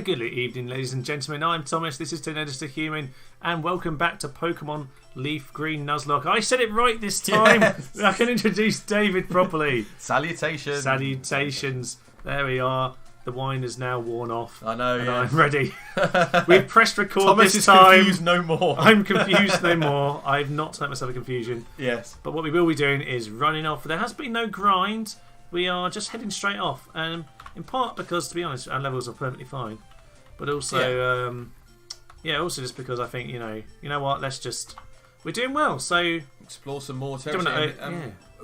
Good evening, ladies and gentlemen. I'm Thomas. This is Tinnitus the Human, and welcome back to Pokemon Leaf Green Nuzlocke. I said it right this time. Yes. I can introduce David properly. Salutations. Salutations. There we are. The wine is now worn off. I know, and yeah. I'm ready. We've pressed record Thomas this time. Thomas is confused no more. I'm confused no more. I've not let myself a confusion. Yes. But what we will be doing is running off. There has been no grind. We are just heading straight off. In part because, to be honest, our levels are perfectly fine. But also, also just because I think, you know what, we're doing well, so... Explore some more territory.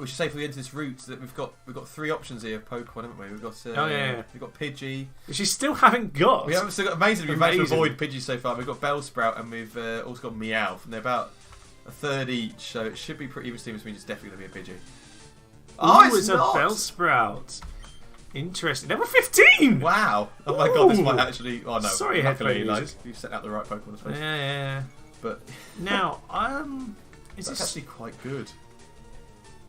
We should say for the end of this route that we've got 3 options here of Pokemon, haven't we? We've got we've got Pidgey. Which you still haven't got. We haven't still got we've managed to avoid Pidgey so far. We've got Bellsprout and we've also got Meowth, and they're about a third each, so it should be pretty even steam, which means it's definitely going to be a Pidgey. It's a Bellsprout. Interesting. Level 15! Wow. Oh my god, this might actually... Oh no. Sorry, luckily, you've set out the right Pokemon space. Yeah. But... Now, that's actually quite good.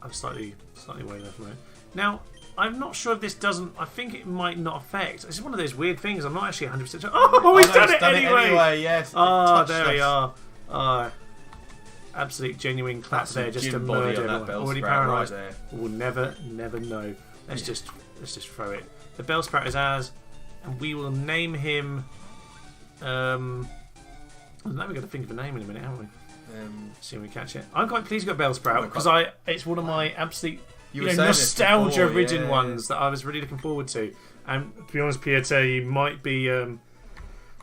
I'm slightly way left from it. Now, I'm not sure if this doesn't... I think it might not affect. It's one of those weird things. I'm not actually 100% sure. Oh, we've done it anyway! Yes. There we are. Absolute genuine clap there, just to murder everyone. Already paralysed. Right there. We'll never know. Let's just throw it. The Bellsprout is ours, and we will name him. Now we've got to think of a name in a minute, haven't we? See if we catch it. I'm quite pleased you got Bellsprout because it's one of my absolute nostalgia ridden ones that I was really looking forward to. And to be honest, Pieter, you might be going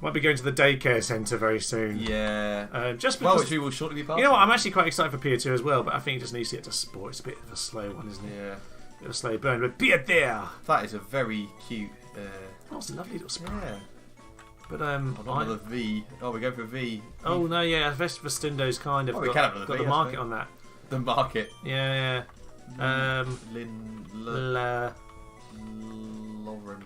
to the daycare centre very soon. Yeah. Just because, which we will shortly be part of. You know what? I'm actually quite excited for Pieter as well, but I think he just needs to get to sport. It's a bit of a slow one, isn't it? Yeah. Bit of a slow burn, but Pieter! That is a very cute... it's a lovely little sprite. Yeah. But another V. Oh, we go for V. Oh no, yeah, Vestundo's kind of got the market on that. The market. Yeah. Lauren.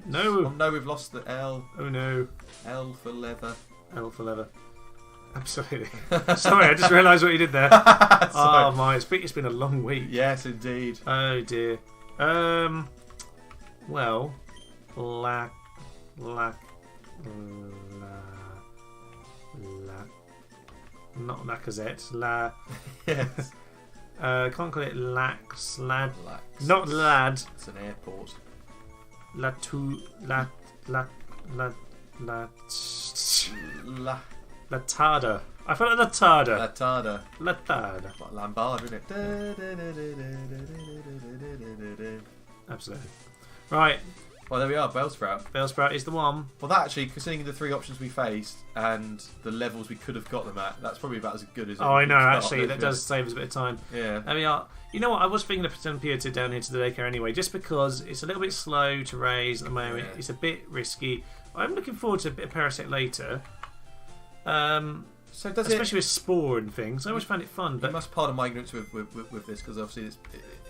No. Oh no, we've lost the L. Oh no. L for leather. L for leather. Absolutely. Sorry, I just realised what you did there. Oh my, it's been a long week. Yes, indeed. Oh dear. Well, not Lacazette. Yes. Can't call it Lax. Lad. Not Lad. It's an airport. Latada. I felt like Latada. Latada. Like Lambard, isn't it? Absolutely. Right. Well, there we are. Bellsprout. Bellsprout is the one. Well, that actually, considering the 3 options we faced and the levels we could have got them at, that's probably about as good as it. Oh, I know. Actually, that does save us a bit of time. Yeah. There we are. You know what? I was thinking of sending Pieter down here to the daycare anyway, just because it's a little bit slow to raise at the moment. Yeah. It's a bit risky. I'm looking forward to a bit of Parasect later. So does especially with Spore and things. I always found it fun. But you must pardon my ignorance with this, because obviously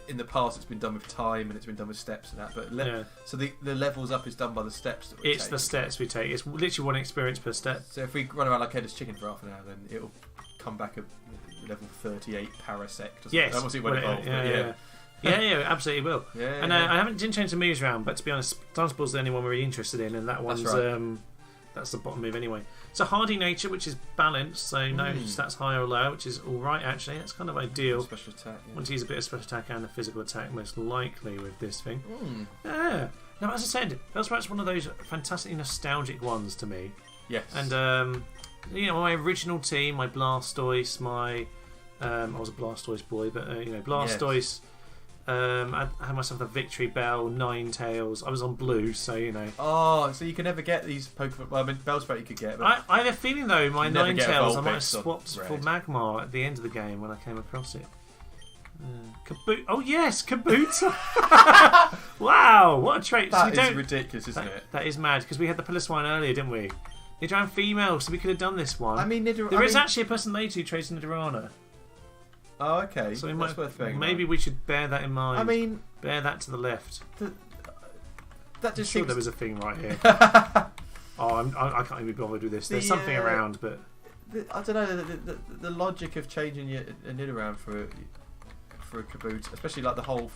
in the past it's been done with time and it's been done with steps and that. But so the levels up is done by the steps that we take. It's the steps we take. It's literally 1 experience per step. So if we run around like Headless Chicken for half an hour, then it'll come back at level 38 Parasect. Yes. I won't see when it evolves. Yeah, absolutely will. And I didn't change the moves around, but to be honest, Dunspool's the only one we're really interested in, and that one's that's the bottom move anyway. So Hardy Nature, which is balanced, so no stats high or low, which is alright actually. That's kind of ideal. Special attack. Yeah. Want to use a bit of special attack and a physical attack most likely with this thing. Yeah. Now, as I said, Bellsprout's one of those fantastically nostalgic ones to me. Yes. And my original team, my Blastoise, I was a Blastoise boy, but Blastoise. Yes. I had myself a Victory Bell, Ninetales. I was on blue, so Oh, so you can never get these Pokemon. Well, I mean, Bellsprout you could get. But I have a feeling though, my Ninetales I might have swapped for Magmar at the end of the game when I came across it. Oh yes, Kabuto! Wow, what a trait! That is ridiculous, isn't it? That is mad, because we had the Piloswine earlier, didn't we? Nidoran female, so we could have done this one. I mean, there is actually a person later who trades Nidorana. Oh, okay. So maybe we should bear that in mind. I mean, bear that to the left. That just seems... there was a thing right here. I can't even be bothered with this. There's something around, but I don't know the logic of changing a Nidoran for a Kabuto, especially like the whole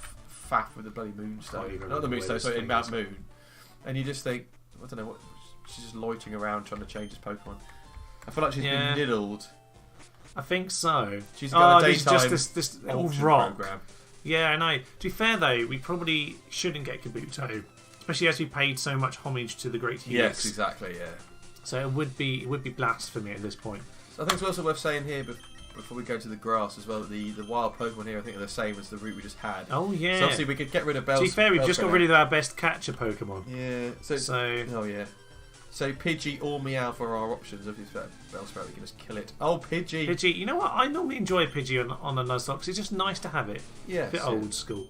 faff with the bloody Moonstone. Not the Moonstone, sorry, in Mount Moon. And you just think, I don't know what. she's just loitering around trying to change his Pokemon. I feel like she's Yeah. been niddled. I think so. She's got a there's daytime just this little auction rock. program. Yeah, I know. To be fair though, we probably shouldn't get Kabuto, especially as we paid so much homage to the Great Helix. Yes, exactly. Yeah. So it would be blasphemy at this point. So I think it's also worth saying here, before we go to the grass as well, that the wild Pokemon here I think are the same as the route we just had. Oh yeah. So obviously we could get rid of Bellsprout. To be fair, we've just got rid of our best catcher Pokemon. Yeah. Oh yeah. So Pidgey or Meow for our options. Obviously, Bellsprout, we can just kill it. Oh, Pidgey. Pidgey, you know what? I normally enjoy Pidgey on a Nuzlocke because it's just nice to have it. Yeah. A bit old school.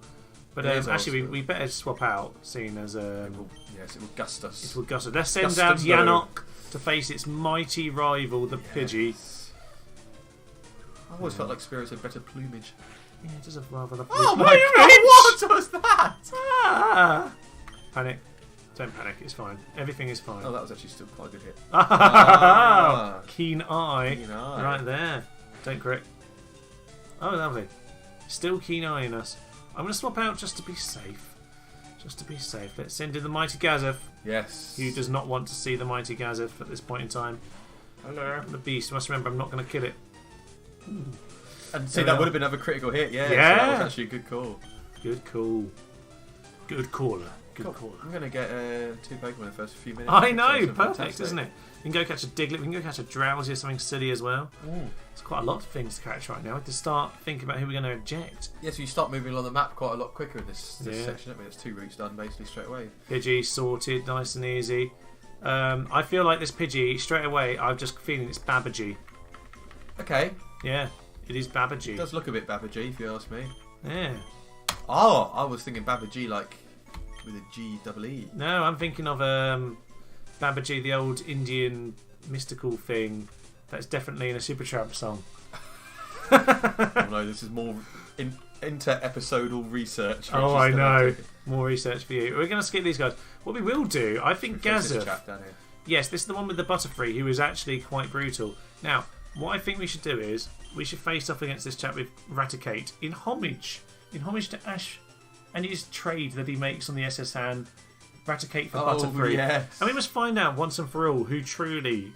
But It is old actually, school. we better swap out, seeing as It will gust us. it will gust us. Let's send Gust out and blow. Yannock to face its mighty rival, the Pidgey. Yes. I always felt like Spearows had better plumage. Yeah, it does have rather lovely Oh my plumage. god! What was that? Ah! Panic. Don't panic, it's fine. Everything is fine. Oh, that was actually still quite a good hit. Keen eye. Keen eye. Right there. Don't crit. Oh, lovely. Still keen eyeing us. I'm going to swap out just to be safe. Just to be safe. Let's send in the mighty Gazef, Yes. who does not want to see the mighty Gazef at this point in time. Hello. The beast. Must remember, I'm not going to kill it. And see, There we that are. would have been another critical hit. Yeah. Yeah. So that was actually a good call. Good call. Good caller. Good Cool. caller. I'm going to get 2 Pokemon in the first few minutes. I know, So perfect, fantastic. isn't it? We can go catch a Diglett, we can go catch a Drowsy or something silly as well. There's quite a lot of things to catch right now. We have to start thinking about who we're going to eject. Yeah, so you start moving along the map quite a lot quicker in this Yeah. section. I mean, it's 2 routes done basically straight away. Pidgey sorted, nice and easy. I feel like this Pidgey, straight away, I'm just feeling it's Babaji. Okay. Yeah, it is Babaji. It does look a bit Babaji, if you ask me. Yeah. Oh, I was thinking Babaji like with a G-double-E. No, I'm thinking of Babaji, the old Indian mystical thing that's definitely in a Supertramp song. Oh no, this is more inter-episodal research. Oh, I know. More research for you. We're going to skip these guys. What we will do, I think Gazef. Yes, this is the one with the Butterfree, who is actually quite brutal. Now, what I think we should do is we should face off against this chap with Raticate in homage to Ash and his trade that he makes on the SS hand. Raticate for Butterfree. Yes. And we must find out once and for all who truly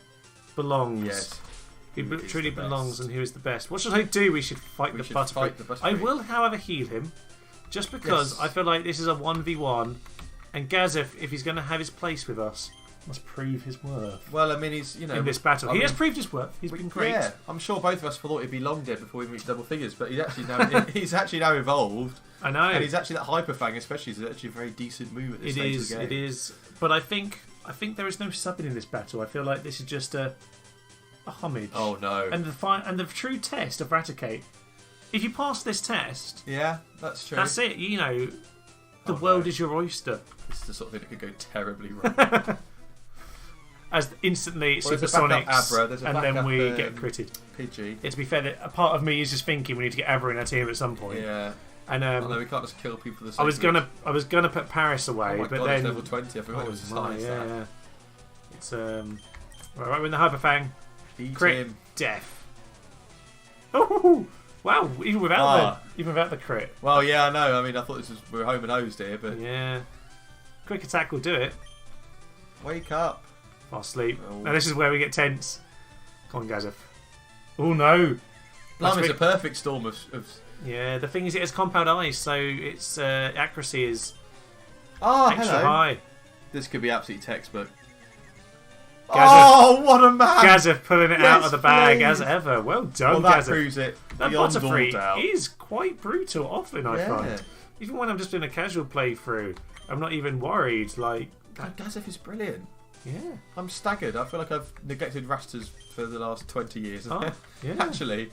belongs. Yes. Who Who is truly the belongs best. and who is the best. What should I do? We should fight the Butterfree. I will, however, heal him. Just because Yes. I feel like this is a 1v1 and Gazef, if he's going to have his place with us, must prove his worth. Well, I mean, he's, you know... In this battle. He has proved his worth. He's been great. Yeah, I'm sure both of us thought he'd be long dead before we reached double figures, but he's actually now evolved. I know. And he's actually that Hyper Fang, especially, is actually a very decent move at this stage of the game. It is. But I think there is no subbing in this battle. I feel like this is just a homage. Oh no. And the true test of Raticate. If you pass this test, Yeah, that's true. that's it. You know, the Oh, world no. is your oyster. It's the sort of thing that could go terribly wrong. As instantly Well, there's a backup supersonics, Abra, there's a and then backup, we get critted. Pidgey. Yeah, to be fair, a part of me is just thinking we need to get Abra in our team at some point. Yeah. And Although we can't just kill people for the sake I was of it. gonna put Paris away, Oh my but god, then it's level 20. I forgot it oh, was as my, high as that. yeah. It's right, we're in the Hyper Fang. Eat Crit him. death. Oh wow! Even without the crit. Well, yeah, I know. I mean, I thought we were home and hosed here, but Yeah. Quick attack will do it. wake up. Fast sleep. Oh. Now this is where we get tense. Come on, Gazef. Oh no! Blimey's a perfect storm of Yeah, the thing is, it has compound eyes, so its accuracy is Oh, extra hello. high. This could be absolutely textbook. Gazef. Oh, what a man! Gazef pulling it out Yes, of the bag please. as ever. Well done, Well, that Gazef. proves it That beyond all Butterfree doubt. is quite brutal often, I Yeah. find. Even when I'm just doing a casual playthrough, I'm not even worried. Like, God, Gazef is brilliant. yeah. I'm staggered. I feel like I've neglected Rastas for the last 20 years. Oh, yeah. Actually,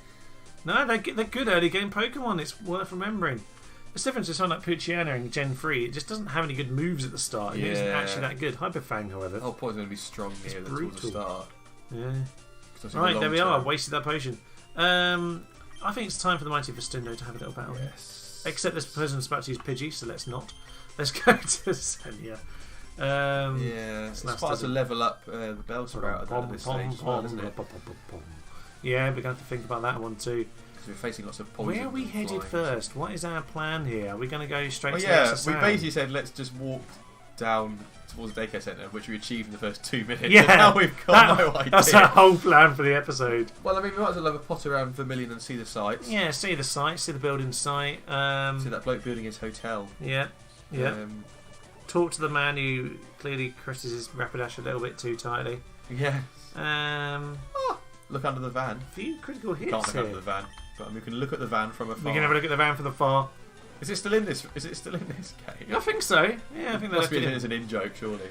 No, they're good early game Pokemon. It's worth remembering. It's different to something like Poochyena in Gen 3. It just doesn't have any good moves at the start. It isn't Yeah. actually that good. Hyper Fang, however. the whole point's going to be strong here towards the brutal. start. Yeah. 'Cause obviously Right, the there we long are. term- Wasted that potion. I think it's time for the Mighty Festundo to have a little battle. Yes. Except this person's about to use Pidgey, so let's not. Let's go to Senya. Yeah, it's last quite does to it. level up the Bellsprout at this stage as well, isn't it? Yeah, we're going to have to think about that one too. Because we're facing lots of poison. Where are we headed flying. first? What is our plan here? Are we going to go straight Oh to yeah, the we basically said let's just walk down towards the daycare centre, which we achieved in the first 2 minutes. Yeah, And now we've got no idea. That's our whole plan for the episode. Well, I mean, we might as well have a pot around Vermilion and see the sights. Yeah, see the site, see the building site. See that bloke building his hotel. Yeah. Talk to the man who clearly crosses his rapidash a little bit too tightly. Yeah. Look under the van. A few critical hits Can't look here. under the van, but we can look at the van from afar. We can have a look at the van from the far. Is it still in this? Is it still in this game? I think so. Yeah, I think Must be it as an in joke, surely.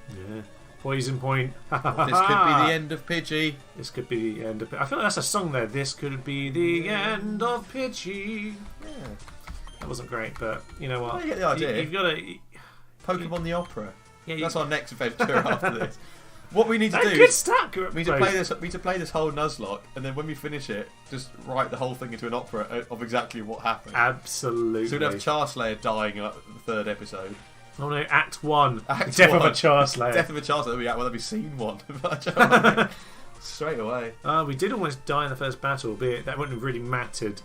Yeah. Poison point. This could be the end of Pidgey. This could be the end of. I feel like that's a song there. This could be the end of Pidgey. Yeah. That wasn't great, but you know what? I get the idea. You've got to. Pokemon the Opera. Yeah, that's our next adventure after this. What we need to do good stack. We need to play this whole Nuzlocke, and then when we finish it, just write the whole thing into an opera of exactly what happened. Absolutely. So we'd have Charslayer dying at the 3rd episode. Oh no, Act 1. Death of a Charslayer. Death of a Charslayer. That'd be scene 1. Straight away. We did almost die in the first battle, albeit that wouldn't have really mattered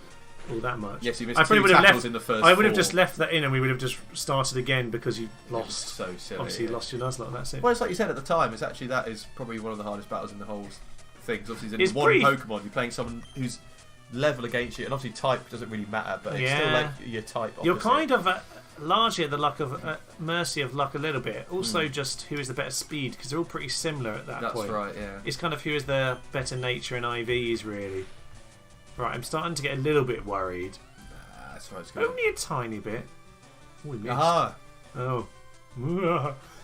all that much. Yes, you missed 2 tackles in the first I would have just left that in, and we would have just started again because you lost. So silly. Obviously, you lost your Nuzlocke. That's it. Well, it's like you said at the time. It's actually that is probably one of the hardest battles in the whole thing. Because obviously, there's one Pokemon. You're playing someone who's level against you, and obviously type doesn't really matter, but it's still like your type. Opposite. You're kind of largely at the luck of mercy of luck a little bit. Also, just who is the better speed, because they're all pretty similar at that point. That's right. Yeah. It's kind of who is the better nature in IVs, really. Right, I'm starting to get a little bit worried. That's right. It's good. Only a tiny bit. Oh, we missed. Aha! Oh.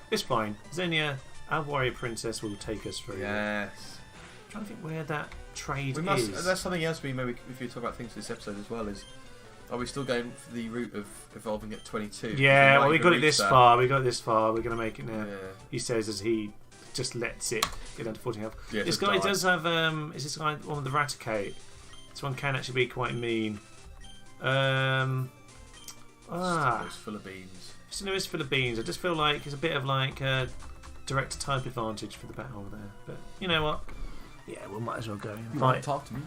It's fine. Xenia, our warrior princess, will take us through. Yes. I'm trying to think where that trade is. That's something else we maybe, if you talk about things for this episode as well, is are we still going for the route of evolving at 22? Yeah, well, we got it this far. We got it this far. We're going to make it now. Yeah. He says as he just lets it get down to 14 health. Yeah, this guy does have, is this guy one with the Raticate? This one can actually be quite mean. It's full of beans. Sinnoh is full of beans. I just feel like it's a bit of like a direct type advantage for the battle there. But you know what? Yeah, we might as well go. You might talk to me.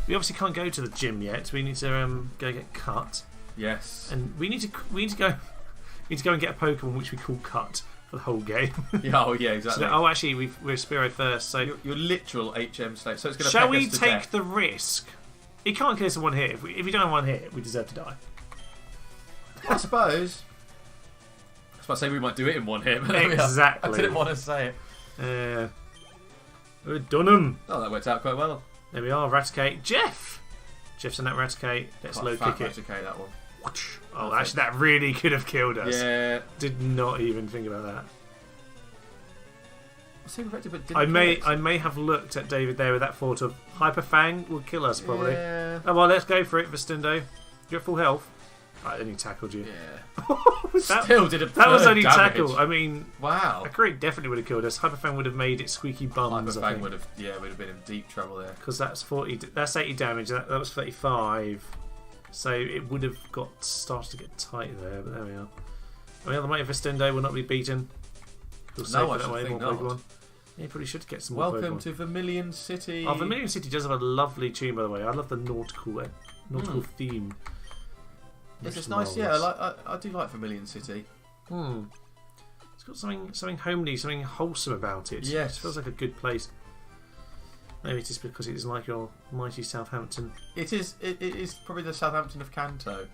We obviously can't go to the gym yet. We need to go get cut. Yes. And we need to go and get a Pokemon which we call Cut for the whole game. Yeah, exactly. So, actually, we're Spearow first. So your literal HM slave. So it's going to. Shall we take the risk? He can't kill us in one hit. If we don't have one hit, we deserve to die. I suppose. I was about to say we might do it in one hit. But exactly. I didn't want to say it. We've done them. Oh, that worked out quite well. There we are, Raticate. Jeff's on that Raticate. Let's low kick it. Raticate, that one. Oh, actually, that really could have killed us. Yeah. Did not even think about that. I may have looked at David there with that thought of Hyper Fang will kill us probably. Yeah. Oh well, let's go for it, Vistundo. You're at full health. Right, then he tackled you. Yeah. Still did a that was only damage. tackle. I mean, wow. A crit definitely would have killed us. Hyper Fang would have made it squeaky bums. Hyper Fang would have been in deep trouble there. Because that's 40. That's 80 damage. That was 35. So it would have started to get tight there. But there we are. I mean, the mighty Vistundo will not be beaten. No, I should think not. Yeah, you probably should get some more Welcome Pokemon. to Vermilion City. Oh, Vermilion City does have a lovely tune, by the way. I love the nautical theme. Yes, it's nice. Yeah, I do like Vermilion City. It's got something homely, something wholesome about it. Yes, it feels like a good place. Maybe it's just because it is like your mighty Southampton. It is. It is probably the Southampton of Kanto.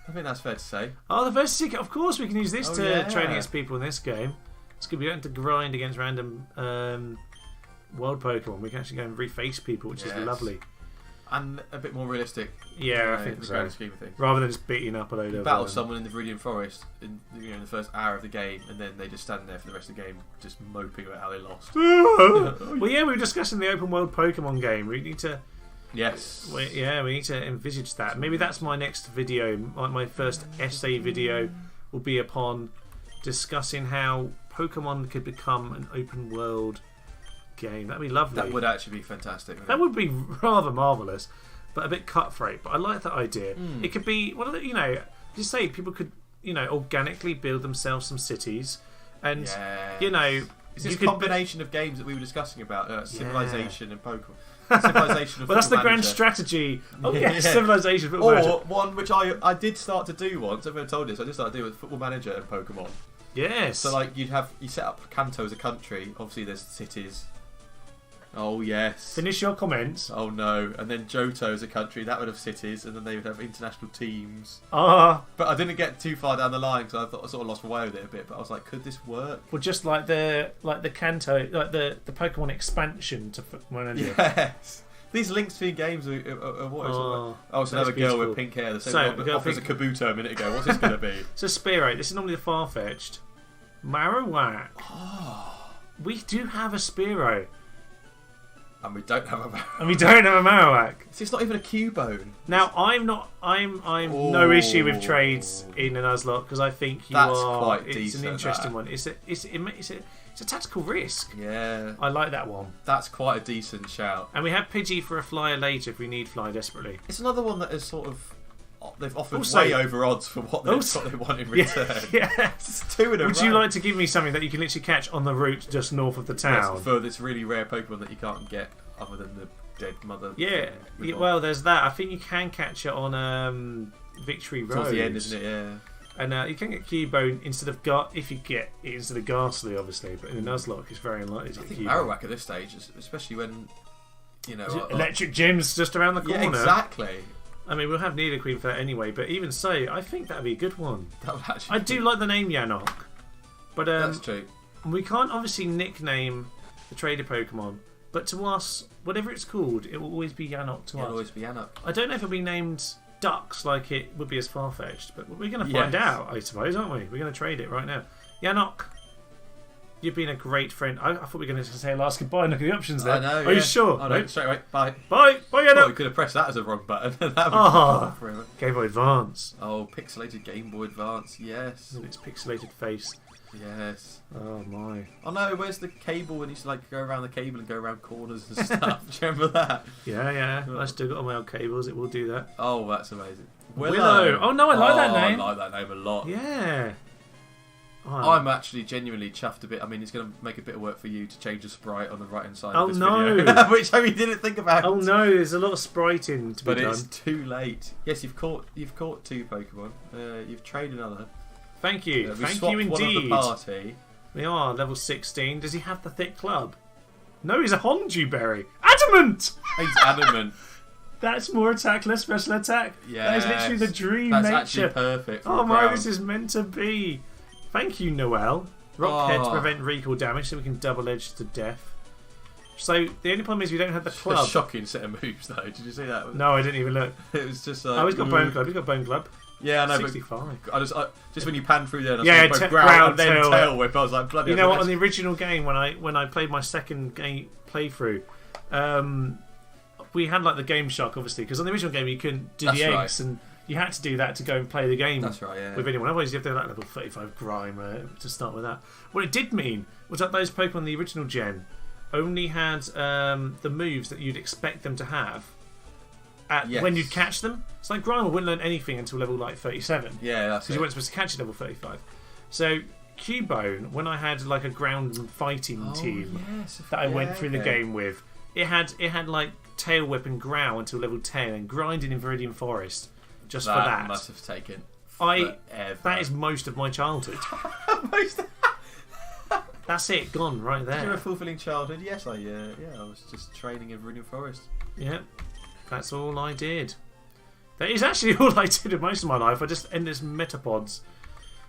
I think that's fair to say. Oh, the Versitic. Of course, we can use this to train against people in this game. It's good. We don't have to grind against random world Pokemon. We can actually go and reface people, which is lovely. And a bit more realistic. Yeah, I think in so. the grand scheme of things. Rather than just beating up a load of... battle someone in the Viridian Forest in the first hour of the game, and then they just stand there for the rest of the game just moping about how they lost. Well, yeah, we were discussing the open world Pokemon game. We need to... Yes. we need to envisage that. Maybe that's my next video. My first essay video will be upon discussing how Pokemon could become an open world game. That'd be lovely. That would actually be fantastic. That would be rather marvellous, but a bit cutthroat. But I like that idea. It could be one of the, just say people could, organically build themselves some cities, and it's this combination of games that we were discussing about Civilization and Pokemon. Civilization of well, that's the grand Manager. strategy. Oh yeah, Civilization Football Manager. Or one which I did start to do once. I've been told this. I did start to do with Football Manager and Pokemon. Yes. So like you set up Kanto as a country. Obviously, there's cities. Oh yes. Finish your comments. Oh no. And then Johto as a country, that would have cities, and then they would have international teams. Ah. But I didn't get too far down the line because I thought I sort of lost my way with it a bit. But I was like, could this work? Well, just like the Kanto, like the Pokemon expansion to Pokemon. Yes. These links between games are what is it? Oh, it's another girl with pink hair. The same one offers a Kabuto a minute ago. What's this going to be? So Spearow. This is normally the far-fetched. Marowak. Oh. We do have a Spearow. And we don't have a Marowak. And we don't have a Marowak. It's not even a Cubone. Now I'm no issue with trades in a Nuzlocke because I think That's quite it's decent, an interesting that. one. It's a tactical risk. Yeah. I like that one. That's quite a decent shout. And we have Pidgey for a flyer later if we need fly desperately. It's another one that is sort of they've offered Also, way over odds for what they want in return. Yes. It's 2 in a Would row. you like to give me something that you can literally catch on the route just north of the town? Yes, for this really rare Pokemon that you can't get other than the dead mother. Yeah. Well, there's that. I think you can catch it on Victory Road. Towards the end, isn't it? Yeah. And you can get Cubone instead of if you get it instead of Ghastly, obviously. But in a Nuzlocke, it's very unlikely to I get think Cubone. Marowak at this stage, especially when Electric Gym's just around the corner. Yeah, exactly. I mean, we'll have Nidoqueen for that anyway. But even so, I think that'd be a good one. That would actually. I do like the name Yanok, but that's true. We can't obviously nickname the trader Pokemon. But to us, whatever it's called, it will always be Yanok to us. It'll always be Yanok. I don't know if it'll be named Ducks like it would be as far-fetched, but we're going to find out, I suppose, aren't we? We're going to trade it right now. Yanok, you've been a great friend. I thought we were going to say last goodbye and look at the options there. I know, Are you sure? Oh, no, straight away. Bye. Bye, Yanok. Well, we could have pressed that as a wrong button. That would forever. Game Boy Advance. Oh, pixelated Game Boy Advance, yes. And its pixelated face. Yes. Oh my. Oh no, where's the cable when you used to like go around the cable and go around corners and stuff? Do you remember that? Yeah. I still got all my old cables, it will do that. Oh, that's amazing. Willow. Oh no, I like that name. I like that name a lot. Yeah. Oh, I'm actually genuinely chuffed a bit. I mean, it's going to make a bit of work for you to change the sprite on the right hand side of this video. Which I mean, didn't think about. Oh no, there's a lot of spriting to be done. But it's too late. Yes, you've caught 2 Pokemon. You've trained another. Thank you. Thank you indeed. One of the party. We are level 16. Does he have the thick club? No, he's a Honju berry. Adamant! He's adamant. That's more attack, less special attack. Yeah. That is literally the dream That's nature. actually perfect. Oh my, this is meant to be. Thank you, Noel. Rock head to prevent recall damage so we can double edge to death. So the only problem is we don't have the club. A shocking set of moves though. Did you see that? No, I didn't even look. It was just like... Oh, he's got Bone Club. He's got Bone Club. Yeah, I know, 65. But just when you pan through there, and I saw both ground and then tail whip, I was like, bloody. You know what? On the original game, when I played my second game playthrough, we had like the Game Shock, obviously, because on the original game you couldn't do the eggs, and you had to do that to go and play the game. That's right, yeah. With anyone. Otherwise, you have to do like level 35 Grime to start with that. What it did mean was that those Pokemon in the original gen only had the moves that you'd expect them to have. When you'd catch them. It's like Grimer wouldn't learn anything until level like 37. Yeah, that's because you weren't supposed to catch it level 35. So Cubone, when I had like a ground and fighting team that I went through the game with, it had like Tail Whip and Growl until level 10 and grinding in Viridian Forest just for that. That must have taken forever. That is most of my childhood. That's it, gone right there. Did you have a fulfilling childhood? Yes, I was just training in Viridian Forest. Yeah. That's all I did. That is actually all I did in most of my life. I just ended as Metapods.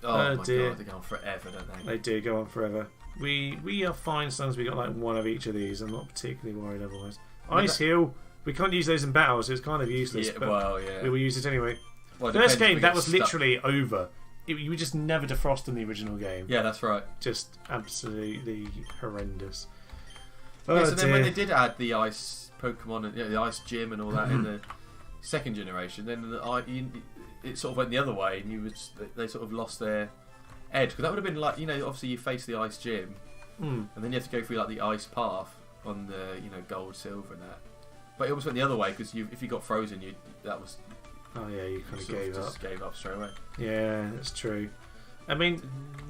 Oh my god, they go on forever, don't they? They do go on forever. We are fine as long as we got like one of each of these. I'm not particularly worried otherwise. Ice Heal. We can't use those in battle, so it's kind of useless. Yeah, but we will use it anyway. Well, First game, that was literally over. You were just never defrost in the original game. Yeah, that's right. Just absolutely horrendous. So then when they did add the ice Pokemon and the ice gym and all that in the second generation, then it sort of went the other way, and they sort of lost their edge, because that would have been like, obviously you face the ice gym, and then you have to go through like the ice path on the gold, silver, and that. But it almost went the other way, because if you got frozen, that was. Oh yeah, you kind of gave up. Just gave up straight away. Yeah, that's true. I mean,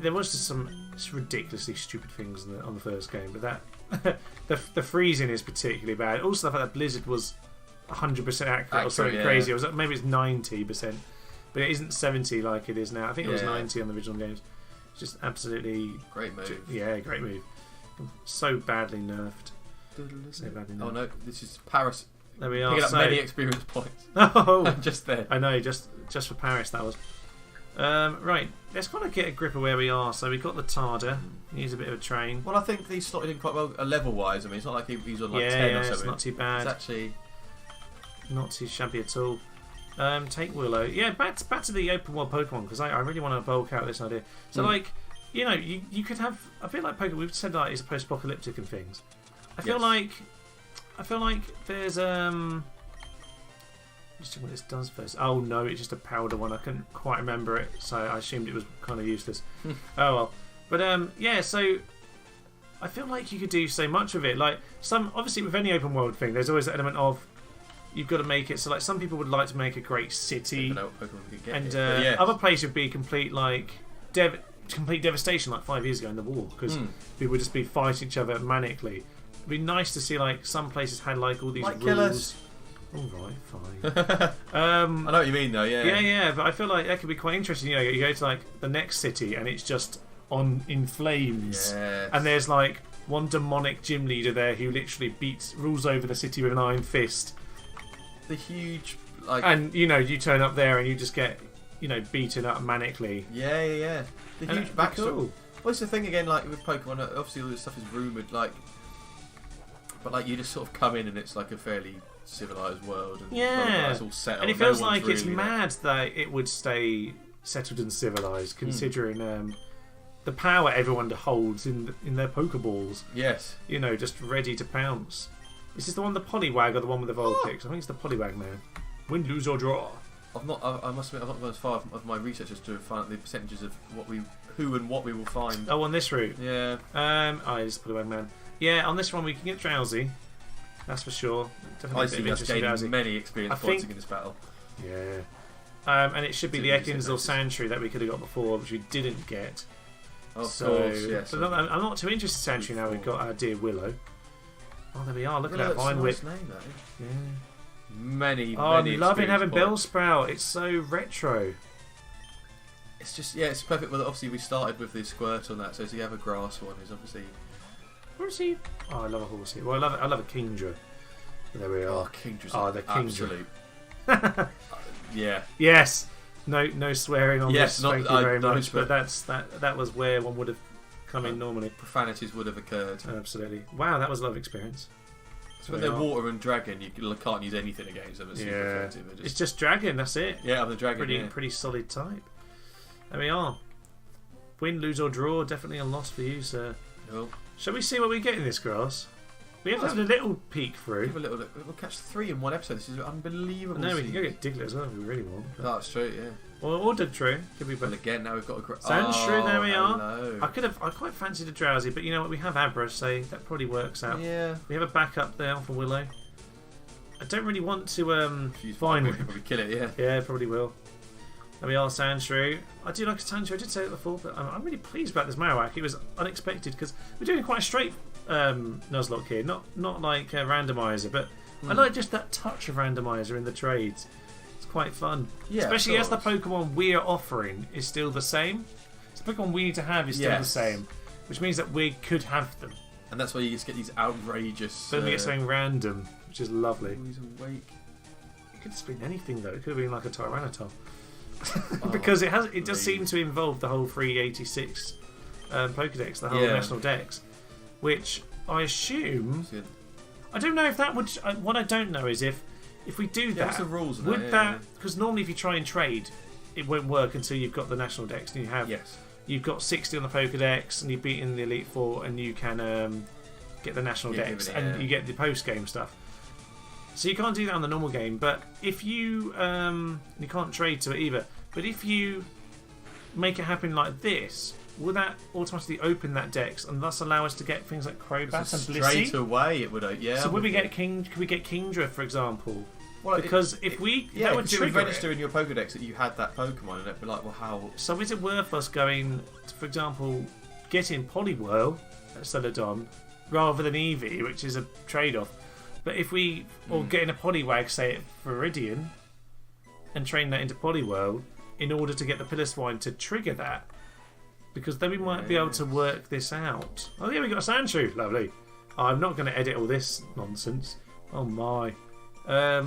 there was just some ridiculously stupid things on the first game, but that the freezing is particularly bad. Also, the fact that Blizzard was 100% accurate or something crazy. It was maybe it's 90%, but it isn't 70 like it is now. I think it was 90 on the original games. Just absolutely great move. Yeah, great move. So badly nerfed. So badly nerfed. Oh no, this is Paris. There we are. Picking up many experience points. Oh, just there. I know, just for Paris that was. Right, let's kind of get a grip of where we are. So we've got the Tarda. He needs a bit of a train. Well, I think he's slotted in quite well level-wise. I mean, it's not like he's on like 10 or something. It's not too bad. It's actually not too shabby at all. Take Willow. Yeah, back to the open world Pokemon, because I really want to bulk out this idea. So like, you know, you could have. I feel like Pokemon. We've said that it's post-apocalyptic and things. I feel like there's Just what this does first. Oh no, it's just a powder one. I couldn't quite remember it, so I assumed it was kind of useless. Oh well. But yeah, so I feel like you could do so much with it. Like obviously with any open world thing, there's always the element of you've got to make it. So like some people would like to make a great city, and other places would be complete devastation, like 5 years ago in the war, because people would just be fighting each other manically. It'd be nice to see like some places had like all these rules. Alright, fine. I know what you mean though, yeah. Yeah, but I feel like that could be quite interesting. You know, you go to like the next city and it's just in flames. Yes. And there's like one demonic gym leader there who literally rules over the city with an iron fist. The huge like, and you know, you turn up there and you just get, you know, beaten up manically. Yeah. The huge backstory. Cool. What's the thing again, like with Pokemon, obviously all this stuff is rumoured, like, but like you just sort of come in and it's like a fairly civilized world, and it's all settled. And it feels like really it's mad that it would stay settled and civilized, considering the power everyone holds in their Pokeballs. Yes, you know, just ready to pounce. Is this the one, the Poliwag, or the one with the Vulpix? I think it's the Poliwag, man. Win, lose, or draw. I must admit, I've not gone as far of my research as to find out the percentages of who and what we will find. Oh, on this route. Yeah. It's Poliwag, man. Yeah, on this one we can get Drowsy. That's for sure. I see us gaining many experience points in this battle. Yeah. And it should be the Ekans or Sandshrew that we could have got before, which we didn't get. Of course, yes. So I'm not too interested in Sandshrew now. We've got our dear Willow. Oh, there we are. Look at that Vine Whip. Nice name, that is. Yeah. Many I'm loving having Bellsprout. It's so retro. It's just, it's perfect. Well, obviously we started with the Squirt on that, so to have a grass one is obviously... Where is he? Oh, I love a horsey. Well, I love a Kingdra. There we are. Oh, Kingdra's the Kingdra. Absolute. Yeah. Yes. No swearing on this. Thank you very much. But that was where one would have come in normally. Profanities would have occurred. Absolutely. Wow, that was a lovely experience. So when they're water and dragon, you can't use anything against them. It's just dragon. That's it. Yeah, I'm the dragon. Pretty solid type. There we are. Win, lose, or draw. Definitely a loss for you, sir. Cool. Shall we see what we get in this grass? We have to have a little peek through. Have a little look. We'll catch 3 in one episode. This is unbelievable. No, we can go get Diglett as well if we really want. That's true, yeah. Or Dugtrio. Could be both. Well, again, now we've got a Sandshrew, there we are. Hello. I quite fancied a Drowsy, but you know what? We have Abra, so that probably works out. Yeah. We have a backup there for Willow. I don't really want to Vine Whip. Probably kill it, yeah. Yeah, probably will. There we are, Sandshrew. I do like a Sandshrew. I did say it before, but I'm really pleased about this Marowak. It was unexpected because we're doing quite a straight Nuzlocke here, not like a randomizer, but I like just that touch of randomizer in the trades. It's quite fun, especially as the Pokemon we are offering is still the same. So the Pokemon we need to have is still the same, which means that we could have them. And that's why you just get these outrageous. Then we get something random, which is lovely. He's awake. It could have been anything though. It could have been like a Tyranitar. Because it does seem to involve the whole 386 Pokedex, the whole national dex, which I assume. I don't know if that would. What I don't know is if we do that. What's the rules of would that? Because normally if you try and trade, it won't work until you've got the national dex and you have. Yes. You've got 60 on the Pokedex and you've beaten the Elite Four and you can get the national dex and you get the post game stuff. So you can't do that on the normal game, but if you you can't trade to it either. But if you make it happen like this, will that automatically open that dex and thus allow us to get things like Crobat and Blissey? Straight away, it would. Yeah. So could we get Kingdra, for example? Well, because if we that would trigger register in your Pokedex that you had that Pokemon, and it'd be like, well, how? So is it worth us going, for example, getting Poliwhirl at Celadon rather than Eevee, which is a trade-off? But if we, or getting a Poliwag, say at Viridian, and train that into Poliwhirl in order to get the Piloswine to trigger that, because then we might be able to work this out. Oh yeah, we got a Sandshrew. Lovely. I'm not going to edit all this nonsense. Oh my. We're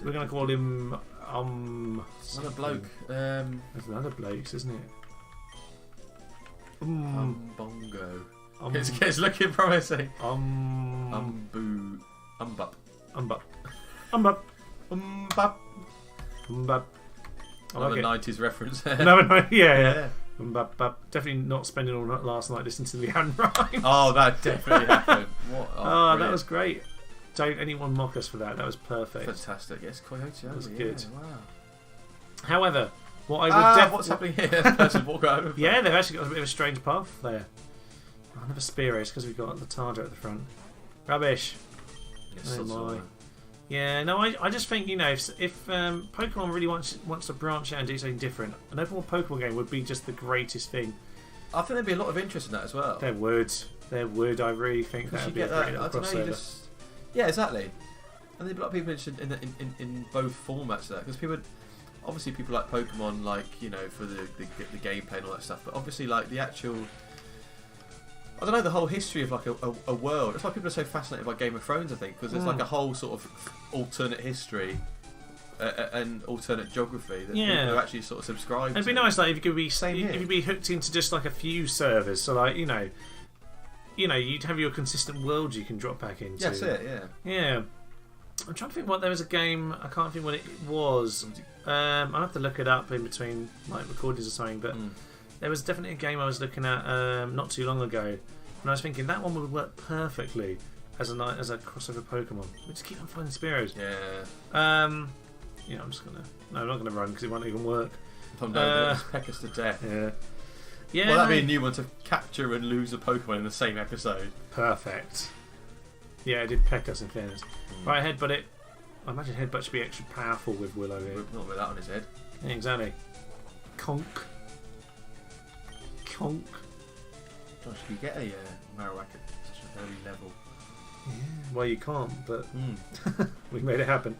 going to call him another bloke. There's another bloke, isn't it? Bongo. It's looking promising. Umbup. Another like 90s reference there. Yeah. Definitely not spending all night last night listening to the rhyme. Oh, that definitely happened. That was great. Don't anyone mock us for that. That was perfect. Fantastic. Yes, Coyote. That was good. Wow. However, what I would what's happening here? Person walk over. Yeah, they've actually got a bit of a strange path there. Another spear race because we've got the Tarda at the front. Rubbish. Yes, oh my. Yeah, no, I just think, if Pokemon really wants to branch out and do something different, an open world Pokemon game would be just the greatest thing. I think there'd be a lot of interest in that as well. There would. I really think that would be a great little crossover. Yeah, exactly. And there'd be a lot of people interested in both formats of that, because people like Pokemon, for the gameplay and all that stuff, but obviously the actual, I don't know, the whole history of a world. That's why people are so fascinated by Game of Thrones, I think, because there's a whole sort of alternate history and alternate geography that people are actually sort of subscribed to. It'd be nice, if you could be if you'd be hooked into just a few servers, so you'd have your consistent world you can drop back into. That's it. Yeah. I'm trying to think what there was a game. I can't think what it was. I'll have to look it up in between recordings or something. But there was definitely a game I was looking at not too long ago, and I was thinking that one would work perfectly as a crossover Pokemon. We just keep on finding Spearows. Yeah. I'm not gonna run because it won't even work. Oh no, just peck us to death. Yeah. Yeah. Well, that'd be a new one to capture and lose a Pokemon in the same episode. Perfect. Yeah, it did peck us in fairness. Right, Headbutt it. I imagine Headbutt should be extra powerful with Willow here. Not with that on his head. Yeah, exactly. Conk. Josh, you get a Marowak at such an early level? Yeah. Well, you can't, but we made it happen.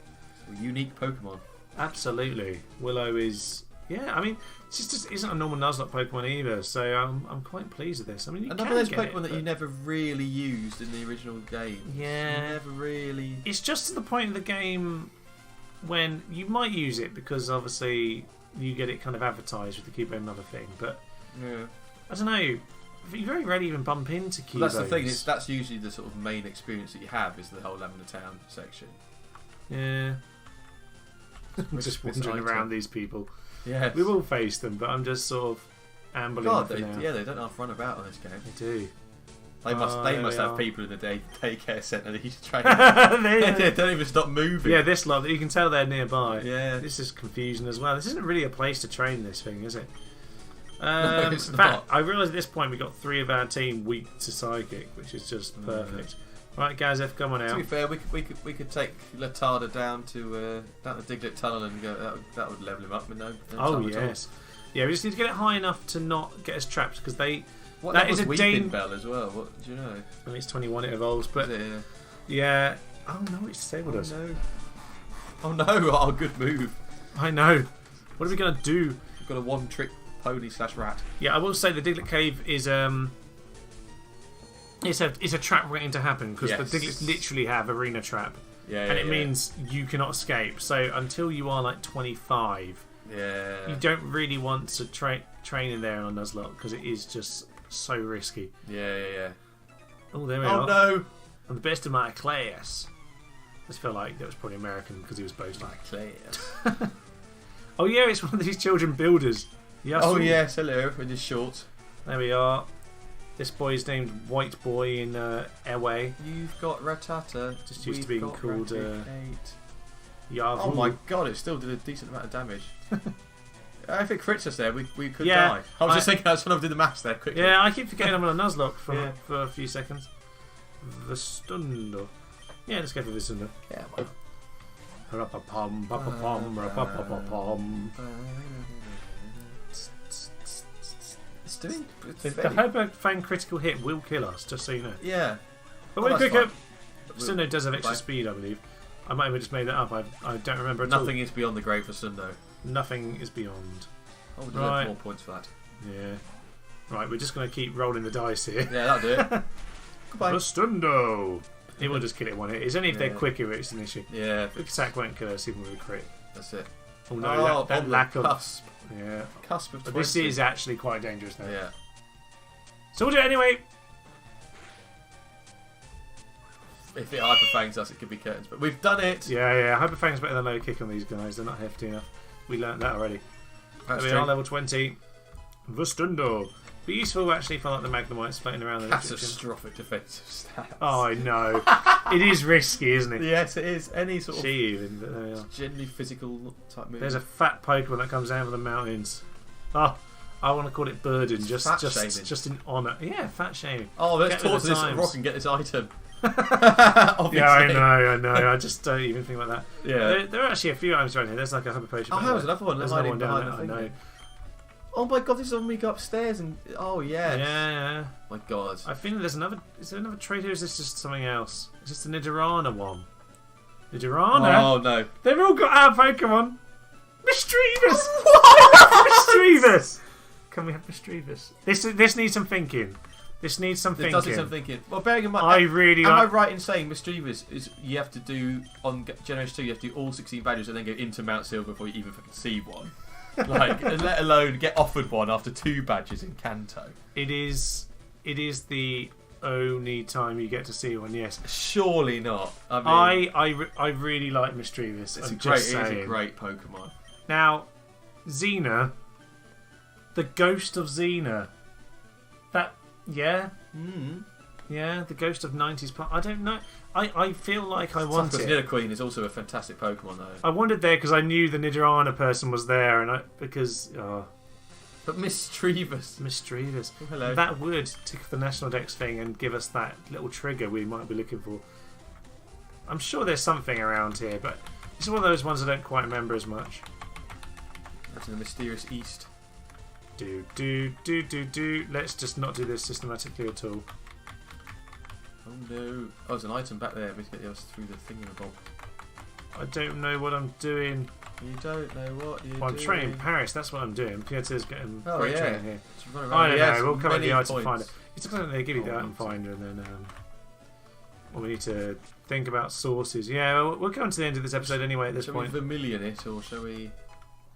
It's a unique Pokemon. Absolutely. Willow is... Yeah, I mean, it just isn't a normal Nuzlocke Pokemon either, so I'm quite pleased with this. I mean, you another of those Pokemon that you never really used in the original game. Yeah. You never really... It's just to the point of the game when you might use it because obviously you get it kind of advertised with the Cubone and another thing, but I don't know. You very rarely even bump into Cubone. Well, that's the thing. That's usually the sort of main experience that you have is the whole Lavender Town section. Yeah. Just wandering around these people. Yeah, we will face them, but I'm just sort of ambling. They don't half run about on this game. They do. They must have people in the daycare centre that you train. They don't even stop moving. Yeah, this lot, you can tell they're nearby. Yeah, this is confusion as well. This isn't really a place to train this thing, is it? No, it's in not. fact, I realise at this point we got 3 of our team weak to Psychic, which is just perfect. Right, Gazef, come on out. To be fair, we could take Latarda down to the Diglett Tunnel and go. That would level him up with no oh yes, yeah. We just need to get it high enough to not get us trapped because they. What that is a Weeping Bell as well. What do you know? I mean, it's 21. It evolves, but yeah. Oh no, it's disabled us. No. Oh no! Oh, good move. I know. What are we gonna do? We've got a one-trick pony / rat. Yeah, I will say the Diglett Cave is It's a trap waiting to happen because the Diglets literally have arena trap, and it means you cannot escape. So until you are 25, you don't really want to train in there on Nuzlocke because it is just so risky. Yeah. Oh, there we are. Oh no! I'm the best of my class. I just feel like that was probably American because he was boasting. My class. Oh yeah, it's one of these children builders. Yes. Oh yes, hello with his shorts. There we are. This boy is named White Boy in Airway. You've got Rattata. Just used to being called Yahoo. Oh my god, it still did a decent amount of damage. If it crits us there, we could die. I was just thinking, I was trying to do the maths there quickly. Yeah, I keep forgetting I'm on a Nuzlocke for a few seconds. Vistundo. Yeah, let's go for Vistundo. Yeah, well. Rapapom, papapom, rapapopom. The Hyper Fang critical hit will kill us, just so you know. Yeah. But wait, quicker! Vistundo does have extra speed, I believe. I might have just made that up. I don't remember at all. Nothing is beyond the great Vistundo. Nothing is beyond. Oh, we deserve more points for that. Yeah. Right, we're just going to keep rolling the dice here. Yeah, that'll do it. Goodbye. Bustundo! It will just kill it one hit. It's only if they're quicker it's an issue. Yeah. The attack won't kill us even with a crit. That's it. Oh no, that lack of... cusp. Yeah. Cusp of 20. But this is actually quite dangerous now. Yeah. So we'll do it anyway. If it hyperfangs us, it could be curtains. But we've done it. Yeah. Hyperfang's better than low kick on these guys. They're not hefty enough. We learnt that already. That's we are level 20. Vustundo. Be useful actually for like the Magnemites floating around. Catastrophic defensive stats. Oh, I know. It is risky, isn't it? Yes, it is. Any sort of but there we are. generally physical type move. There's a fat Pokemon that comes down from the mountains. Oh, I want to call it Burden, just in honour. Yeah, fat shaming. Oh, let's talk to this rock and get this item. Yeah, I know. I just don't even think about that. Yeah. There are actually a few items around here. There's like a Hyper Potion. Oh, there's another one. There's another one down there. I know. Oh my god, this is when we go upstairs and... Oh, yes. Yeah. My god. I think there's another... Is there another trait or is this just something else? It's just the Nidorana one. Nidorana? Oh, no. They've all got our Pokemon. Mischievous! Mischievous! Can we have Mischievous? This needs some thinking. This needs some thinking. It does need some thinking. Well, bearing in mind... Am I right in saying Mischievous is... You have to do... On Generation 2, you have to do all 16 badges and then go into Mount Silver before you even fucking see one. Like, let alone get offered one after 2 badges in Kanto. It is the only time you get to see one. Yes. Surely not. I mean, I really like Mischievous. It is a great Pokemon. Now, Xena, the ghost of Xena. That yeah, the ghost of 90s. I don't know. I feel like I want it. Nidoqueen is also a fantastic Pokemon, though. I wanted there because I knew the Nidorana person was there, and But Mischievous. Oh, hello. That would tick the National Dex thing and give us that little trigger we might be looking for. I'm sure there's something around here, but it's one of those ones I don't quite remember as much. That's in the mysterious east. Do. Let's just not do this systematically at all. Oh no. Oh, there's an item back there. We need to get us through the thingamabob. I don't know what I'm doing. You don't know what you're doing. I'm training Paris, that's what I'm doing. Pieter's getting great training here. I don't know, we'll come at the item finder. It's because they give you the item finder and then we need to think about sources. Yeah, we'll come to the end of this episode anyway at this point. Shall we Vermilion it or shall we...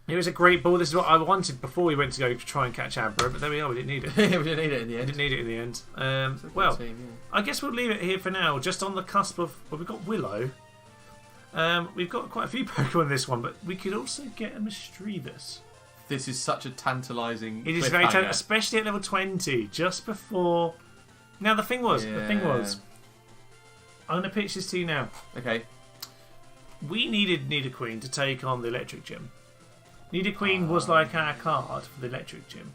It was a great ball. This is what I wanted before we went to go try and catch Abra, but there we are. We didn't need it. We didn't need it in the end. We didn't need it in the end. Well, I guess we'll leave it here for now. Just on the cusp of... Well, we've got Willow. We've got quite a few Pokemon in this one, but we could also get a Mischievous. This is such a tantalising... It is very tantalising, especially at level 20, just before... Now, the thing was... I'm going to pitch this to you now. Okay. We needed Nidoqueen to take on the Electric Gym. Nidoqueen was like our card for the Electric Gym.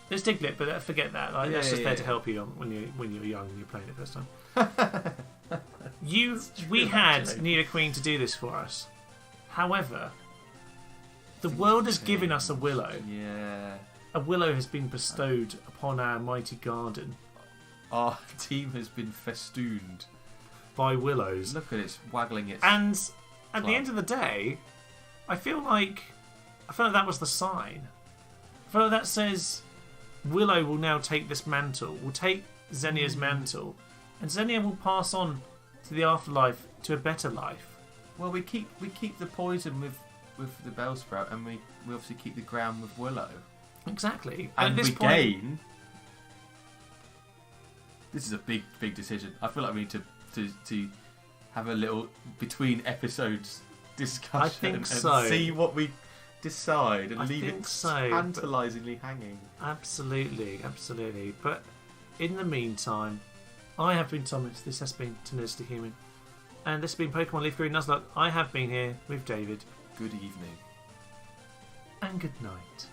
There's Diglett, but forget that. That's just there to help you when you're young and you're playing it first time. We had Nidoqueen to do this for us. However, the world has given us a Willow. Yeah. A Willow has been bestowed upon our mighty garden. Our team has been festooned by Willows. Look at it, it's waggling its... And at the end of the day, I feel like that was the sign. I feel like that says Willow will now take this mantle, will take Xenia's mantle, and Xenia will pass on to the afterlife, to a better life. Well, we keep the poison with the Bellsprout, and we obviously keep the ground with Willow. Exactly. And we gain... This is a big decision. I feel like we need to have a little between episodes discussion. I think and so. See what we decide and leave it tantalisingly hanging. Absolutely. But in the meantime, I have been Thomas. This has been Tenuously Human, and this has been Pokemon Leaf Green Nuzlocke. I have been here with David. Good evening and good night.